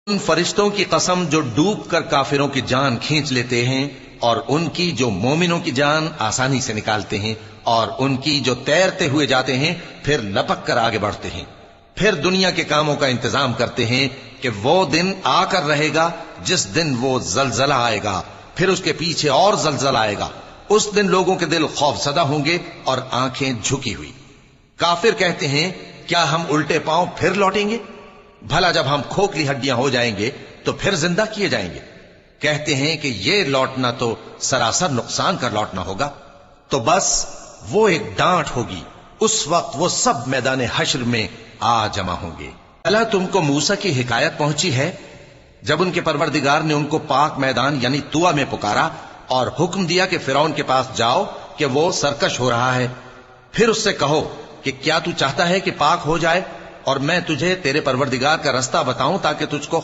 ان فرشتوں کی قسم جو ڈوب کر کافروں کی جان کھینچ لیتے ہیں، اور ان کی جو مومنوں کی جان آسانی سے نکالتے ہیں، اور ان کی جو تیرتے ہوئے جاتے ہیں پھر لپک کر آگے بڑھتے ہیں، پھر دنیا کے کاموں کا انتظام کرتے ہیں کہ وہ دن آ کر رہے گا جس دن وہ زلزلہ آئے گا، پھر اس کے پیچھے اور زلزلہ آئے گا۔ اس دن لوگوں کے دل خوف زدہ ہوں گے اور آنکھیں جھکی ہوئی۔ کافر کہتے ہیں کیا ہم الٹے پاؤں پھر لوٹیں گے؟ بھلا جب ہم کھوکھلی ہڈیاں ہو جائیں گے تو پھر زندہ کیے جائیں گے؟ کہتے ہیں کہ یہ لوٹنا تو سراسر نقصان کر لوٹنا ہوگا۔ تو بس وہ ایک ڈانٹ ہوگی، اس وقت وہ سب میدان حشر میں آ جمع ہوں گے۔ اللہ تم کو موسیٰ کی حکایت پہنچی ہے جب ان کے پروردگار نے ان کو پاک میدان یعنی طوٰ میں پکارا اور حکم دیا کہ فرعون کے پاس جاؤ کہ وہ سرکش ہو رہا ہے، پھر اس سے کہو کہ کیا تو چاہتا ہے کہ پاک ہو جائے اور میں تجھے تیرے پروردگار کا رستہ بتاؤں تاکہ تجھ کو